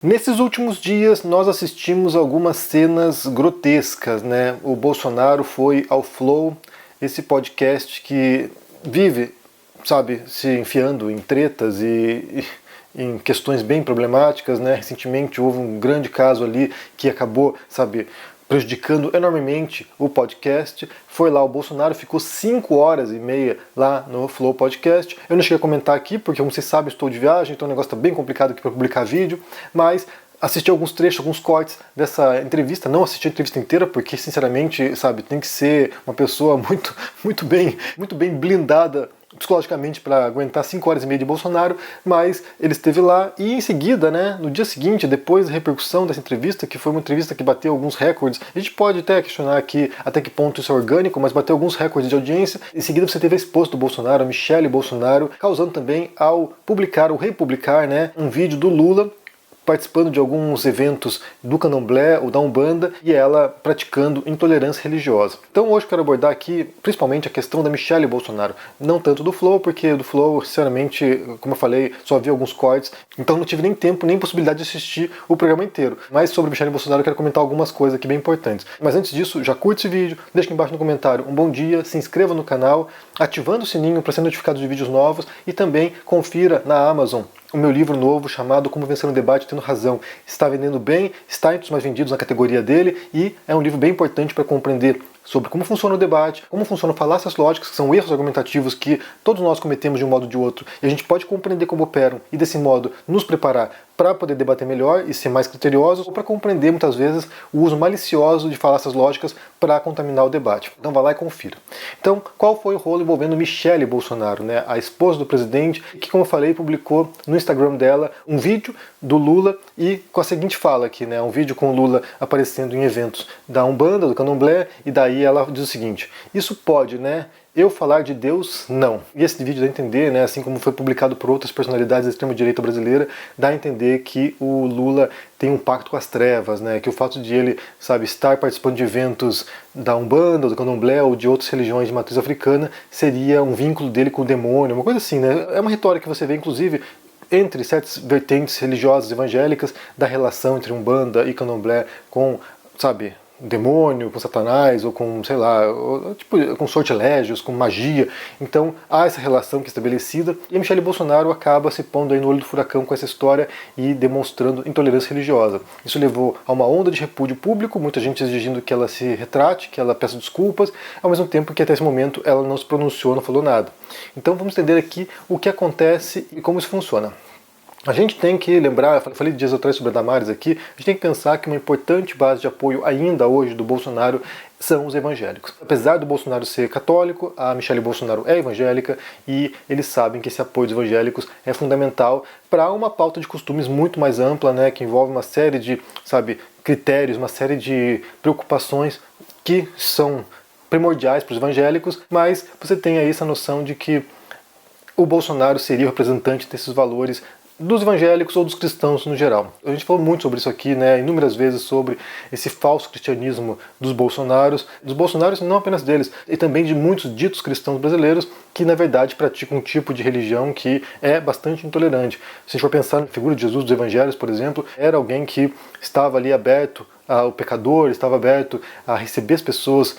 Nesses últimos dias nós assistimos algumas cenas grotescas, né? O Bolsonaro foi ao Flow, esse podcast que vive, sabe, se enfiando em tretas e em questões bem problemáticas, né? Recentemente houve um grande caso ali que acabou, sabe, prejudicando enormemente o podcast. Foi lá o Bolsonaro, ficou 5 horas e meia lá no Flow Podcast. Eu não cheguei a comentar aqui, porque como vocês sabem, estou de viagem, então o negócio está bem complicado aqui para publicar vídeo, mas assisti alguns trechos, alguns cortes dessa entrevista. Não assisti a entrevista inteira, porque sinceramente, sabe, tem que ser uma pessoa muito bem blindada psicologicamente para aguentar 5 horas e meia de Bolsonaro, mas ele esteve lá e em seguida, né, no dia seguinte, depois da repercussão dessa entrevista, que foi uma entrevista que bateu alguns recordes, a gente pode até questionar aqui até que ponto isso é orgânico, mas bateu alguns recordes de audiência. Em seguida você teve a esposa do Bolsonaro, a Michelle Bolsonaro, causando também ao publicar ou republicar, né, um vídeo do Lula participando de alguns eventos do Candomblé ou da Umbanda e ela praticando intolerância religiosa. Então hoje eu quero abordar aqui principalmente a questão da Michelle Bolsonaro, não tanto do Flow, porque do Flow, sinceramente, como eu falei, só vi alguns cortes, então não tive nem tempo nem possibilidade de assistir o programa inteiro. Mas sobre Michelle Bolsonaro eu quero comentar algumas coisas aqui bem importantes. Mas antes disso, já curte esse vídeo, deixa aqui embaixo no comentário um bom dia, se inscreva no canal, ativando o sininho para ser notificado de vídeos novos e também confira na Amazon o meu livro novo chamado Como Vencer um Debate Tendo Razão. Está vendendo bem, está entre os mais vendidos na categoria dele e é um livro bem importante para compreender sobre como funciona o debate, como funcionam falácias lógicas, que são erros argumentativos que todos nós cometemos de um modo ou de outro, e a gente pode compreender como operam e desse modo nos preparar para poder debater melhor e ser mais criteriosos, ou para compreender muitas vezes o uso malicioso de falácias lógicas para contaminar o debate. Então vá lá e confira. Então, qual foi o rolo envolvendo Michelle Bolsonaro, né, a esposa do presidente, que, como eu falei, publicou no Instagram dela um vídeo do Lula e com a seguinte fala aqui, né, um vídeo com o Lula aparecendo em eventos da Umbanda, do Candomblé, e daí ela diz o seguinte: isso pode, né? Eu falar de Deus, não. E esse vídeo dá a entender, né, assim como foi publicado por outras personalidades da extrema-direita brasileira, dá a entender que o Lula tem um pacto com as trevas, né, que o fato de ele, sabe, estar participando de eventos da Umbanda, do Candomblé ou de outras religiões de matriz africana seria um vínculo dele com o demônio, uma coisa assim, né? É uma retórica que você vê, inclusive, entre certas vertentes religiosas evangélicas da relação entre Umbanda e Candomblé com, sabe, demônio, com Satanás, ou com, sei lá, tipo, com sortilégios, com magia. Então há essa relação que é estabelecida e a Michelle Bolsonaro acaba se pondo aí no olho do furacão com essa história e demonstrando intolerância religiosa. Isso levou a uma onda de repúdio público, muita gente exigindo que ela se retrate, que ela peça desculpas, ao mesmo tempo que até esse momento ela não se pronunciou, não falou nada. Então vamos entender aqui o que acontece e como isso funciona. A gente tem que lembrar, eu falei dias atrás sobre a Damares aqui, a gente tem que pensar que uma importante base de apoio ainda hoje do Bolsonaro são os evangélicos. Apesar do Bolsonaro ser católico, a Michelle Bolsonaro é evangélica e eles sabem que esse apoio dos evangélicos é fundamental para uma pauta de costumes muito mais ampla, né, que envolve uma série de, sabe, critérios, uma série de preocupações que são primordiais para os evangélicos, mas você tem aí essa noção de que o Bolsonaro seria o representante desses valores dos evangélicos ou dos cristãos no geral. A gente falou muito sobre isso aqui, né, inúmeras vezes, sobre esse falso cristianismo dos Bolsonaros e não apenas deles, e também de muitos ditos cristãos brasileiros que na verdade praticam um tipo de religião que é bastante intolerante. Se a gente for pensar na figura de Jesus dos evangelhos, por exemplo, era alguém que estava ali aberto ao pecador, estava aberto a receber as pessoas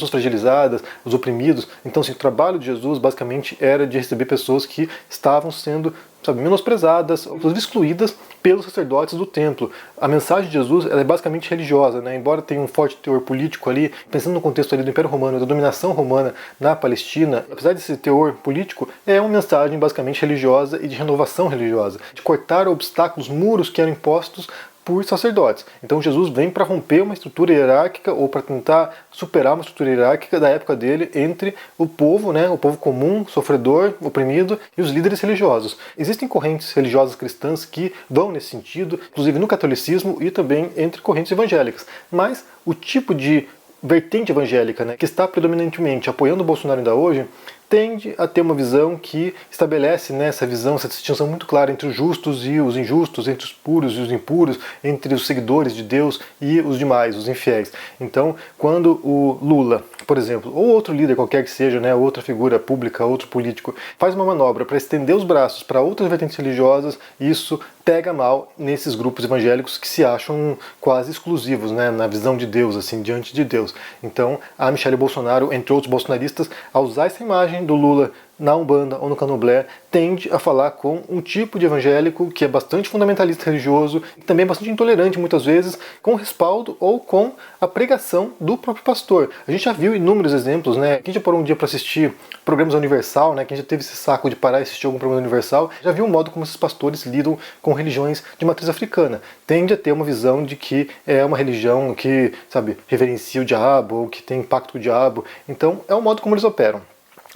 fragilizadas, os oprimidos. Então, assim, o trabalho de Jesus basicamente era de receber pessoas que estavam sendo, sabe, menosprezadas, inclusive excluídas pelos sacerdotes do templo. A mensagem de Jesus ela é basicamente religiosa, né? Embora tenha um forte teor político ali, pensando no contexto ali do Império Romano, da dominação romana na Palestina, apesar desse teor político, é uma mensagem basicamente religiosa e de renovação religiosa, de cortar obstáculos, muros que eram impostos por sacerdotes. Então Jesus vem para romper uma estrutura hierárquica ou para tentar superar uma estrutura hierárquica da época dele entre o povo, né, o povo comum, sofredor, oprimido e os líderes religiosos. Existem correntes religiosas cristãs que vão nesse sentido, inclusive no catolicismo e também entre correntes evangélicas. Mas o tipo de vertente evangélica, né, que está predominantemente apoiando o Bolsonaro ainda hoje, tende a ter uma visão que estabelece, né, essa visão, essa distinção muito clara entre os justos e os injustos, entre os puros e os impuros, entre os seguidores de Deus e os demais, os infiéis. Então, quando o Lula por exemplo, ou outro líder qualquer que seja, né, outra figura pública, outro político, faz uma manobra para estender os braços para outras vertentes religiosas, isso pega mal nesses grupos evangélicos que se acham quase exclusivos, né, na visão de Deus, assim, diante de Deus. Então, a Michelle Bolsonaro, entre outros bolsonaristas, a usar essa imagem do Lula na Umbanda ou no Candomblé, tende a falar com um tipo de evangélico que é bastante fundamentalista religioso e também bastante intolerante muitas vezes, com respaldo ou com a pregação do próprio pastor. A gente já viu inúmeros exemplos, né? Quem já parou um dia para assistir programas da Universal, né? Quem já teve esse saco de parar e assistir algum programa da Universal, já viu o modo como esses pastores lidam com religiões de matriz africana. Tende a ter uma visão de que é uma religião que, sabe, reverencia o diabo ou que tem pacto com o diabo. Então, é o modo como eles operam.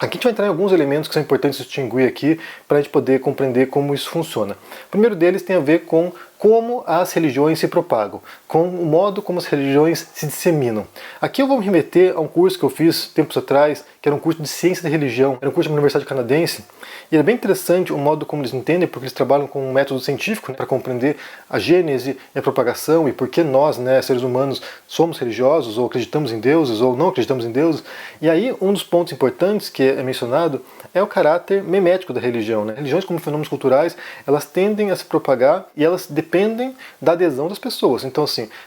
Aqui a gente vai entrar em alguns elementos que são importantes distinguir aqui para a gente poder compreender como isso funciona. O primeiro deles tem a ver com como as religiões se propagam, com o modo como as religiões se disseminam. Aqui eu vou me remeter a um curso que eu fiz tempos atrás, que era um curso de ciência da religião, era um curso da Universidade Canadense, e é bem interessante o modo como eles entendem, porque eles trabalham com um método científico, né, para compreender a gênese e a propagação e por que nós, né, seres humanos, somos religiosos, ou acreditamos em deuses, ou não acreditamos em deuses. E aí um dos pontos importantes que é mencionado é o caráter memético da religião, né? Religiões como fenômenos culturais, elas tendem a se propagar e elas dependem da adesão das pessoas. Então,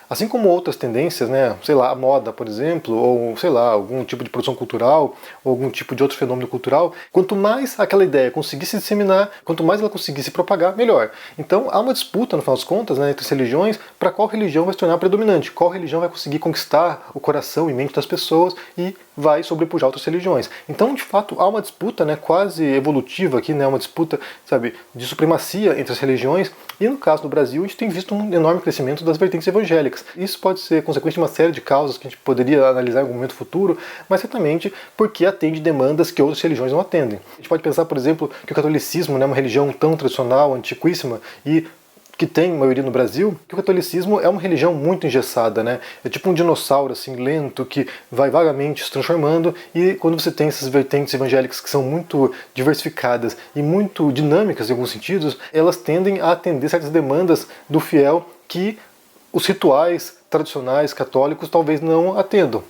assim como outras tendências, né, sei lá, a moda, por exemplo, ou sei lá, algum tipo de produção cultural, ou algum tipo de outro fenômeno cultural, quanto mais aquela ideia conseguir se disseminar, quanto mais ela conseguir se propagar, melhor. Então, há uma disputa, no final das contas, né, entre as religiões, para qual religião vai se tornar predominante, qual religião vai conseguir conquistar o coração e mente das pessoas e vai sobrepujar outras religiões. Então, de fato, há uma disputa, né, quase evolutiva aqui, né, uma disputa, sabe, de supremacia entre as religiões, e no caso do Brasil a gente tem visto um enorme crescimento das vertentes evangélicas. Isso pode ser consequência de uma série de causas que a gente poderia analisar em algum momento futuro, mas certamente porque atende demandas que outras religiões não atendem. A gente pode pensar, por exemplo, que o catolicismo, né, é uma religião tão tradicional, antiquíssima e que tem maioria no Brasil, que o catolicismo é uma religião muito engessada, né? É tipo um dinossauro assim lento que vai vagamente se transformando, e quando você tem essas vertentes evangélicas que são muito diversificadas e muito dinâmicas em alguns sentidos, elas tendem a atender certas demandas do fiel que os rituais tradicionais católicos talvez não atendam.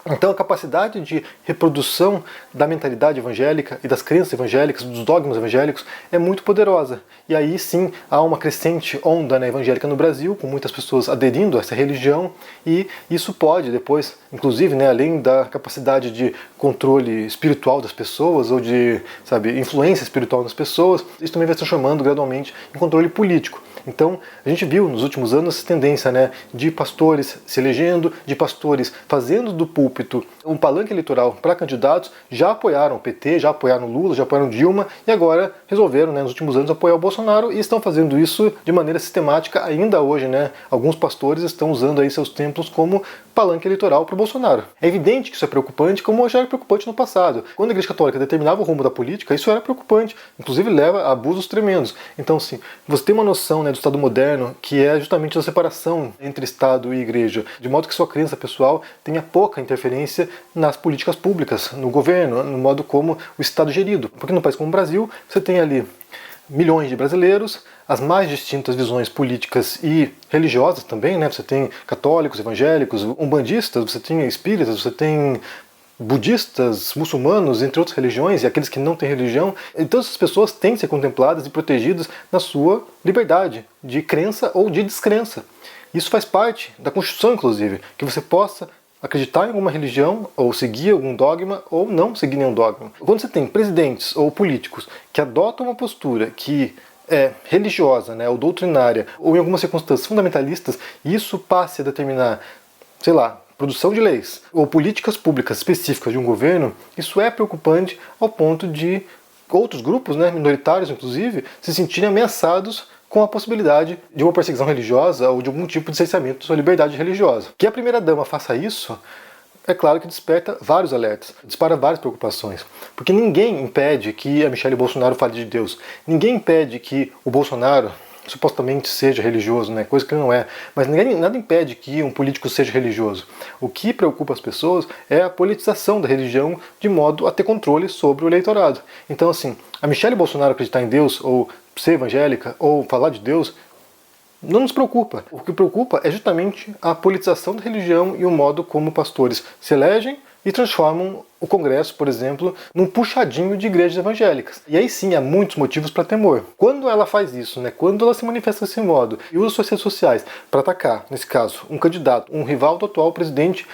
Então a capacidade de reprodução da mentalidade evangélica e das crenças evangélicas, dos dogmas evangélicos, é muito poderosa. E aí sim há uma crescente onda, né, evangélica no Brasil, com muitas pessoas aderindo a essa religião, e isso pode depois, inclusive, né, além da capacidade de controle espiritual das pessoas, ou de, sabe, influência espiritual nas pessoas, isso também vai se transformando gradualmente em controle político. Então, a gente viu nos últimos anos essa tendência, né, de pastores se elegendo, de pastores fazendo do púlpito um palanque eleitoral para candidatos, já apoiaram o PT, já apoiaram Lula, já apoiaram Dilma, e agora resolveram, né, nos últimos anos apoiar o Bolsonaro, e estão fazendo isso de maneira sistemática ainda hoje, né? Alguns pastores estão usando aí seus templos como palanque eleitoral para o Bolsonaro. É evidente que isso é preocupante, como já era preocupante no passado. Quando a Igreja Católica determinava o rumo da política, isso era preocupante, inclusive leva a abusos tremendos. Então, sim, você tem uma noção, né, do Estado moderno, que é justamente a separação entre Estado e Igreja, de modo que sua crença pessoal tenha pouca interferência nas políticas públicas, no governo, no modo como o Estado é gerido. Porque num país como o Brasil, você tem ali milhões de brasileiros, as mais distintas visões políticas e religiosas também, né? Você tem católicos, evangélicos, umbandistas, você tem espíritas, você tem budistas, muçulmanos, entre outras religiões, e aqueles que não têm religião. Então essas pessoas têm que ser contempladas e protegidas na sua liberdade de crença ou de descrença. Isso faz parte da Constituição, inclusive, que você possa acreditar em alguma religião, ou seguir algum dogma, ou não seguir nenhum dogma. Quando você tem presidentes ou políticos que adotam uma postura que é religiosa, né, ou doutrinária, ou em algumas circunstâncias fundamentalistas, isso passe a determinar, sei lá, produção de leis ou políticas públicas específicas de um governo, isso é preocupante ao ponto de outros grupos, né, minoritários inclusive, se sentirem ameaçados com a possibilidade de uma perseguição religiosa ou de algum tipo de cerceamento da sua liberdade religiosa. Que a primeira-dama faça isso, é claro que desperta vários alertas, dispara várias preocupações. Porque ninguém impede que a Michelle Bolsonaro fale de Deus. Ninguém impede que o Bolsonaro supostamente seja religioso, né? Coisa que ele não é. Mas nada impede que um político seja religioso. O que preocupa as pessoas é a politização da religião de modo a ter controle sobre o eleitorado. Então, assim, a Michelle Bolsonaro acreditar em Deus, ou ser evangélica, ou falar de Deus, não nos preocupa. O que preocupa é justamente a politização da religião e o modo como pastores se elegem e transformam o Congresso, por exemplo, num puxadinho de igrejas evangélicas. E aí sim há muitos motivos para temor. Quando ela faz isso, quando ela se manifesta desse modo e usa suas redes sociais para atacar, nesse caso, um candidato, um rival do atual presidente,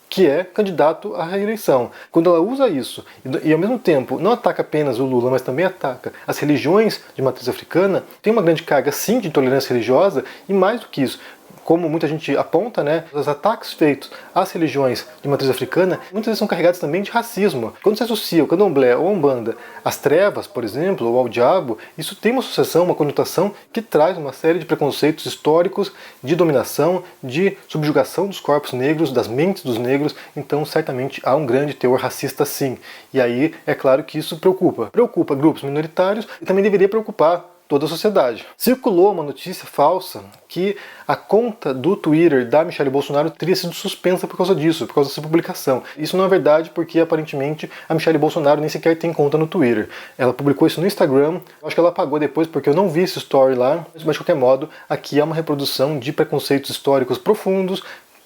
que é candidato à reeleição. Quando ela usa isso e ao mesmo tempo não ataca apenas o Lula, mas também ataca as religiões de matriz africana, tem uma grande carga sim de intolerância religiosa e mais do que isso, como muita gente aponta, os ataques feitos às religiões de matriz africana, muitas vezes são carregados também de racismo. Quando se associa o candomblé ou a umbanda às trevas, por exemplo, ou ao diabo, isso tem uma associação, uma conotação que traz uma série de preconceitos históricos, de dominação, de subjugação dos corpos negros, das mentes dos negros, então certamente há um grande teor racista sim. E aí é claro que isso preocupa. Preocupa grupos minoritários e também deveria preocupar toda a sociedade. Circulou uma notícia falsa que a conta do Twitter da Michelle Bolsonaro teria sido suspensa por causa disso, por causa dessa publicação. Isso não é verdade porque aparentemente a Michelle Bolsonaro nem sequer tem conta no Twitter. Ela publicou isso no Instagram, eu acho que ela apagou depois porque eu não vi esse story lá, mas de qualquer modo aqui é uma reprodução de preconceitos históricos profundos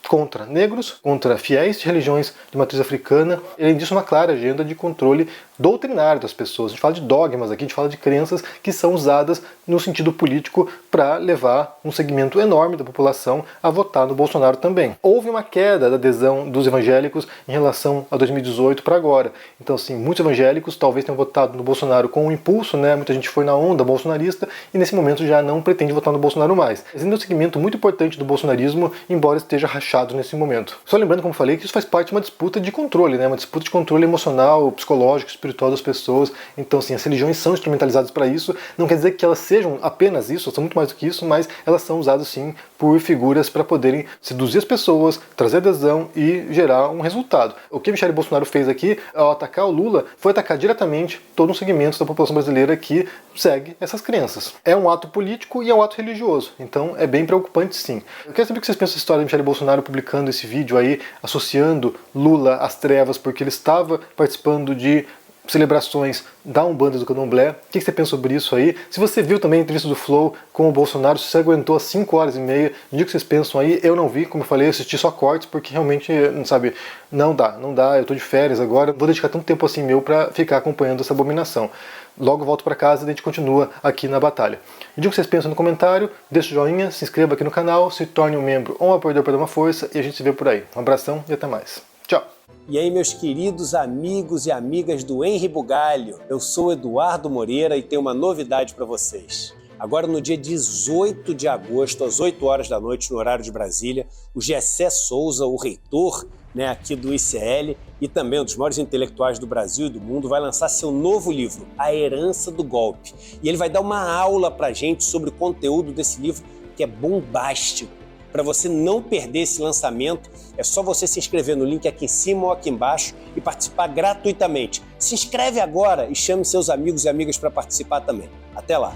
contra negros, contra fiéis de religiões de matriz africana, e além disso uma clara agenda de controle doutrinário das pessoas. A gente fala de dogmas aqui, a gente fala de crenças que são usadas no sentido político para levar um segmento enorme da população a votar no Bolsonaro também. Houve uma queda da adesão dos evangélicos em relação a 2018 para agora. Então, assim, muitos evangélicos talvez tenham votado no Bolsonaro com um impulso, muita gente foi na onda bolsonarista e nesse momento já não pretende votar no Bolsonaro mais. Mas ainda é um segmento muito importante do bolsonarismo, embora esteja rachado nesse momento. Só lembrando, como falei, que isso faz parte de uma disputa de controle, uma disputa de controle emocional, psicológico, espiritual das pessoas. Então, assim, as religiões são instrumentalizadas para isso. Não quer dizer que elas sejam apenas isso, são muito mais do que isso, mas elas são usadas, sim, por figuras para poderem seduzir as pessoas, trazer adesão e gerar um resultado. O que Michelle Bolsonaro fez aqui, ao atacar o Lula, foi atacar diretamente todo um segmento da população brasileira que segue essas crenças. É um ato político e é um ato religioso. Então, é bem preocupante, sim. Eu quero saber o que vocês pensam dessa história de Michelle Bolsonaro publicando esse vídeo aí, associando Lula às trevas, porque ele estava participando de celebrações da Umbanda do Candomblé. O que você pensa sobre isso aí? Se você viu também a entrevista do Flow com o Bolsonaro, se você aguentou 5 horas e meia, diga o que vocês pensam aí. Eu não vi, como eu falei, eu assisti só cortes, porque realmente, não dá, eu tô de férias agora, vou dedicar tanto tempo assim meu pra ficar acompanhando essa abominação. Logo volto pra casa e a gente continua aqui na batalha. Diga o que vocês pensam no comentário, deixa o joinha, se inscreva aqui no canal, se torne um membro ou um apoiador para dar uma força e a gente se vê por aí. Um abração e até mais. Tchau! E aí, meus queridos amigos e amigas do Henri Bugalho, eu sou Eduardo Moreira e tenho uma novidade para vocês. Agora, no dia 18 de agosto, às 8 horas da noite, no horário de Brasília, o Gessé Souza, o reitor aqui do ICL e também um dos maiores intelectuais do Brasil e do mundo, vai lançar seu novo livro, A Herança do Golpe. E ele vai dar uma aula para a gente sobre o conteúdo desse livro, que é bombástico. Para você não perder esse lançamento, é só você se inscrever no link aqui em cima ou aqui embaixo e participar gratuitamente. Se inscreve agora e chame seus amigos e amigas para participar também. Até lá!